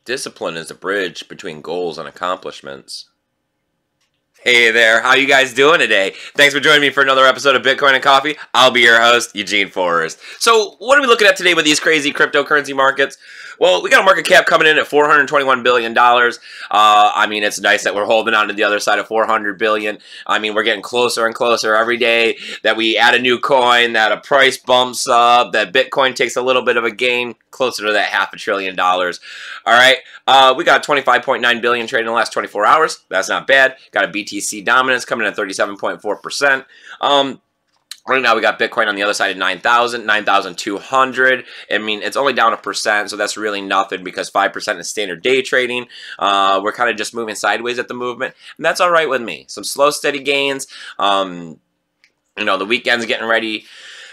Discipline is a bridge between goals and accomplishments. Hey there, how you guys doing today? Thanks for joining me for another episode of Bitcoin and Coffee. I'll be your host, Eugene Forrest. So, what are we looking at today with these crazy cryptocurrency markets? Well, we got a market cap coming in at $421 billion. It's nice that we're holding on to the other side of $400 billion. We're getting closer and closer every day that we add a new coin, that a price bumps up, that Bitcoin takes a little bit of a gain, closer to that $500 billion. All right, we got 25.9 billion traded in the last 24 hours. That's not bad. Got a BTC dominance coming in at 37.4%. Right now we got Bitcoin on the other side at 9,000, 9,200. It's only down 1%, so that's really nothing because 5% is standard day trading. We're kind of just moving sideways at the movement, and that's all right with me. Some slow, steady gains. The weekend's getting ready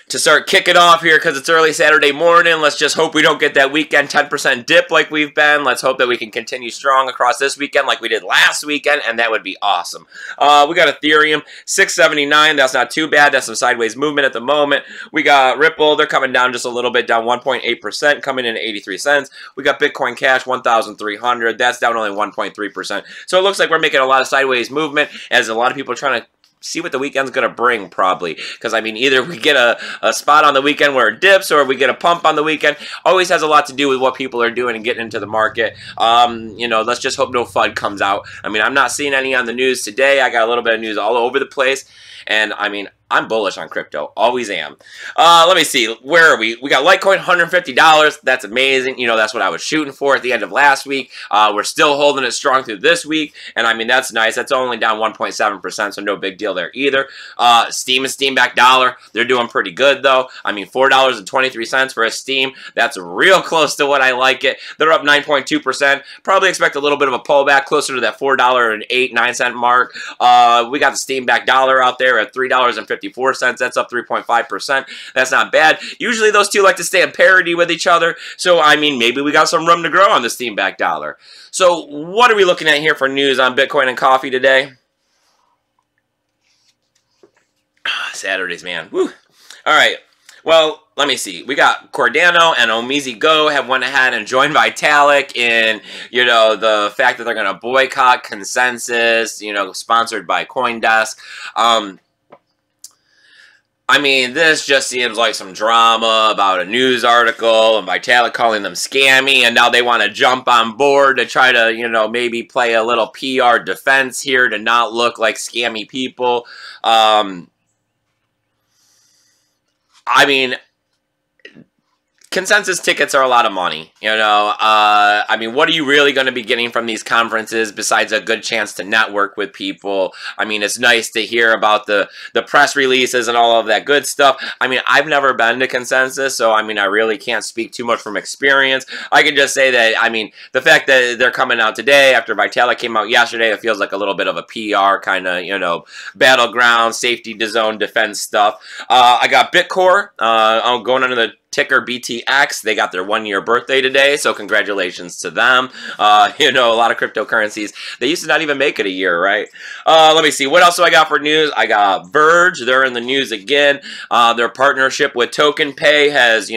to start kicking off here because it's early Saturday morning. Let's just hope we don't get that weekend 10% dip like we've been. Let's hope that we can continue strong across this weekend like we did last weekend, and that would be awesome. We got Ethereum, 679. That's not too bad. That's some sideways movement at the moment. We got Ripple. They're coming down just a little bit, down 1.8%, coming in at 83 cents. We got Bitcoin Cash, 1,300. That's down only 1.3%. So it looks like we're making a lot of sideways movement as a lot of people are trying to see what the weekend's going to bring, probably. Because, either we get a spot on the weekend where it dips or we get a pump on the weekend. Always has a lot to do with what people are doing and getting into the market. Let's just hope no FUD comes out. I'm not seeing any on the news today. I got a little bit of news all over the place. And, I'm bullish on crypto. Always am. Let me see. Where are we? We got Litecoin, $150. That's amazing. That's what I was shooting for at the end of last week. We're still holding it strong through this week. And, that's nice. That's only down 1.7%, so no big deal there either. Steam and Steam-backed dollar. They're doing pretty good, though. $4.23 for a Steam. That's real close to what I like it. They're up 9.2%. Probably expect a little bit of a pullback closer to that $4.08-9 mark. We got the Steam-backed dollar out there at $3.54. That's up 3.5%. That's not bad. Usually those two like to stay in parity with each other. So, maybe we got some room to grow on the Steam-backed dollar. So, what are we looking at here for news on Bitcoin and coffee today? Saturdays, man. Woo. All right. Well, let me see. We got Cardano and Omizi Go have went ahead and joined Vitalik in, the fact that they're going to boycott Consensus, sponsored by CoinDesk. This just seems like some drama about a news article and Vitalik calling them scammy, and now they want to jump on board to try to, maybe play a little PR defense here to not look like scammy people. Consensus tickets are a lot of money, what are you really going to be getting from these conferences besides a good chance to network with people? It's nice to hear about the press releases and all of that good stuff. I've never been to Consensus, so, I really can't speak too much from experience. I can just say that, the fact that they're coming out today after Vitalik came out yesterday, it feels like a little bit of a PR kind of, battleground, safety zone defense stuff. I got Bitcore. I'm going under the ticker BTX. They got their 1-year birthday today, so congratulations to them. A lot of cryptocurrencies, they used to not even make it a year, right? Let me see. What else do I got for news? I got Verge. They're in the news again. Their partnership with Token Pay has,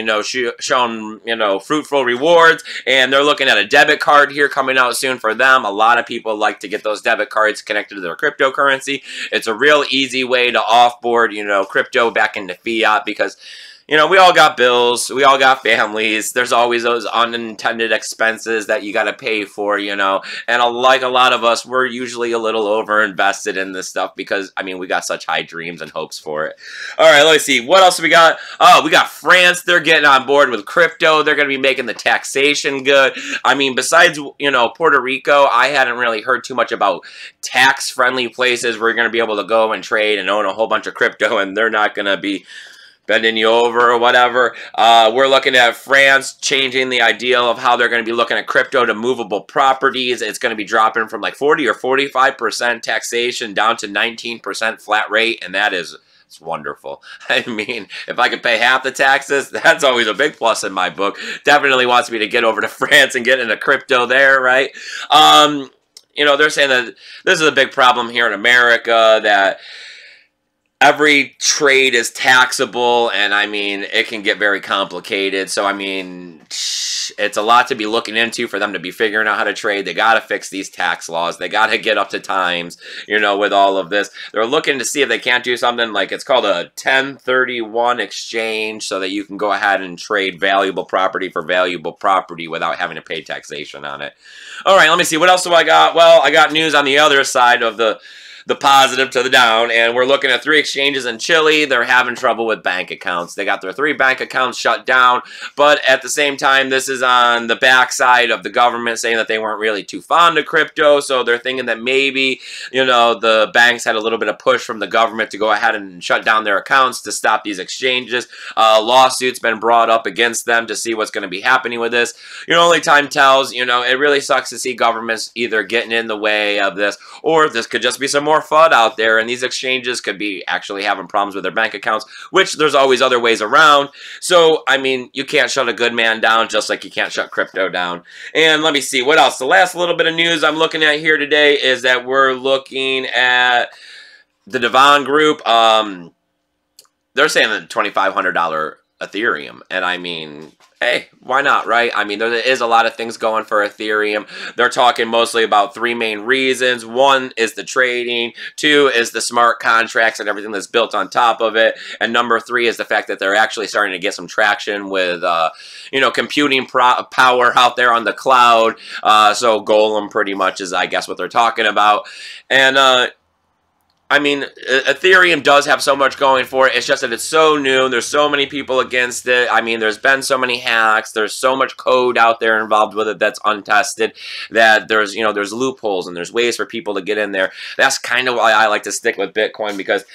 shown, fruitful rewards, and they're looking at a debit card here coming out soon for them. A lot of people like to get those debit cards connected to their cryptocurrency. It's a real easy way to offboard, crypto back into fiat because we all got bills, we all got families, there's always those unintended expenses that you gotta pay for, and like a lot of us, we're usually a little over-invested in this stuff because, we got such high dreams and hopes for it. Alright, let's see, what else we got? Oh, we got France, they're getting on board with crypto, they're gonna be making the taxation good. Besides, Puerto Rico, I hadn't really heard too much about tax-friendly places where you're gonna be able to go and trade and own a whole bunch of crypto, and they're not gonna be bending you over or whatever. We're looking at France changing the ideal of how they're going to be looking at crypto to movable properties. It's going to be dropping from like 40 or 45% taxation down to 19% flat rate, and that is It's wonderful. I mean, if I could pay half the taxes, that's always a big plus in my book. Definitely wants me to get over to France and get into crypto there, right? You know, they're saying that this is a big problem here in America, that every trade is taxable, and I mean, it can get very complicated. So, I mean, much. It's a lot to be looking into for them to be figuring out how to trade. They got to fix these tax laws. They got to get up to times, you know, with all of this. They're looking to see if they can't do something like it's called a 1031 exchange so that you can go ahead and trade valuable property for valuable property without having to pay taxation on it. All right, let me see. What else do I got? Well, I got news on the other side of the positive to the down, and we're looking at 3 exchanges in Chile. They're having trouble with bank accounts. They got their 3 bank accounts shut down, but at the same time, this is on the backside of the government saying that they weren't really too fond of crypto, so they're thinking that maybe, you know, the banks had a little bit of push from the government to go ahead and shut down their accounts to stop these exchanges. Lawsuits been brought up against them to see what's going to be happening with this. You know, only time tells. You know, it really sucks to see governments either getting in the way of this, or this could just be some more FUD out there, and these exchanges could be actually having problems with their bank accounts, which there's always other ways around. So, I mean, you can't shut a good man down just like you can't shut crypto down. And let me see, what else? The last little bit of news I'm looking at here today is that we're looking at the Devon Group. They're saying that $2,500 Ethereum, and I mean, hey, why not, right? I mean, there is a lot of things going for Ethereum. They're talking mostly about 3 main reasons. 1 is the trading. 2 is the smart contracts and everything that's built on top of it. And number 3 is the fact that they're actually starting to get some traction with, you know, computing power out there on the cloud. So Golem pretty much is, I guess, what they're talking about. And, I mean, Ethereum does have so much going for it. It's just that it's so new. There's so many people against it. I mean, there's been so many hacks. There's so much code out there involved with it that's untested that there's, you know, there's loopholes and there's ways for people to get in there. That's kind of why I like to stick with Bitcoin, because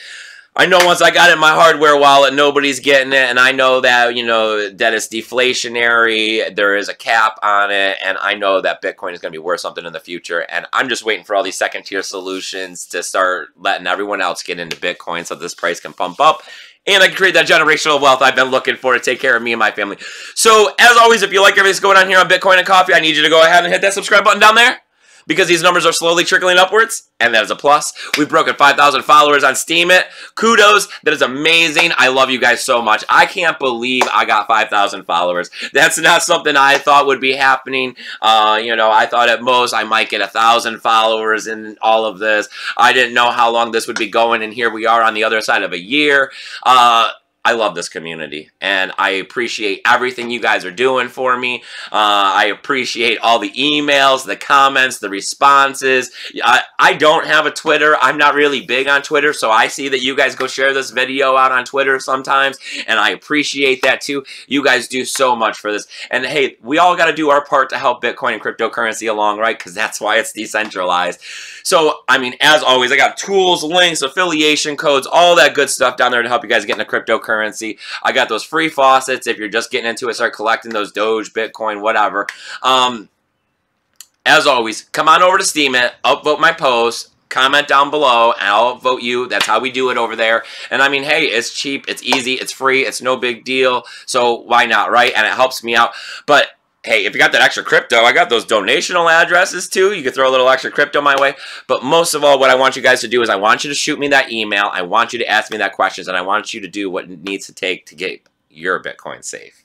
I know once I got it in my hardware wallet, nobody's getting it, and I know that, you know, that it's deflationary, there is a cap on it, and I know that Bitcoin is going to be worth something in the future, and I'm just waiting for all these second-tier solutions to start letting everyone else get into Bitcoin so this price can pump up, and I can create that generational wealth I've been looking for to take care of me and my family. So, as always, if you like everything that's going on here on Bitcoin and Coffee, I need you to go ahead and hit that subscribe button down there, because these numbers are slowly trickling upwards, and that is a plus. We've broken 5,000 followers on Steemit. Kudos. That is amazing. I love you guys so much. I can't believe I got 5,000 followers. That's not something I thought would be happening. You know, I thought at most I might get 1,000 followers in all of this. I didn't know how long this would be going, and here we are on the other side of a year. I love this community, and I appreciate everything you guys are doing for me. I appreciate all the emails, the comments, the responses. I don't have a Twitter. I'm not really big on Twitter, so I see that you guys go share this video out on Twitter sometimes, and I appreciate that too. You guys do so much for this. And hey, we all got to do our part to help Bitcoin and cryptocurrency along, right? Because that's why it's decentralized. So, I mean, as always, I got tools, links, affiliation codes, all that good stuff down there to help you guys get into cryptocurrency. I got those free faucets if you're just getting into it, start collecting those Doge, Bitcoin, whatever. As always, come on over to Steemit, upvote my posts, comment down below, and I'll vote you. That's how we do it over there. And I mean, hey, it's cheap, it's easy, it's free, it's no big deal. So why not, right? And it helps me out. But hey, if you got that extra crypto, I got those donational addresses too. You can throw a little extra crypto my way. But most of all, what I want you guys to do is I want you to shoot me that email. I want you to ask me that questions, and I want you to do what it needs to take to get your Bitcoin safe.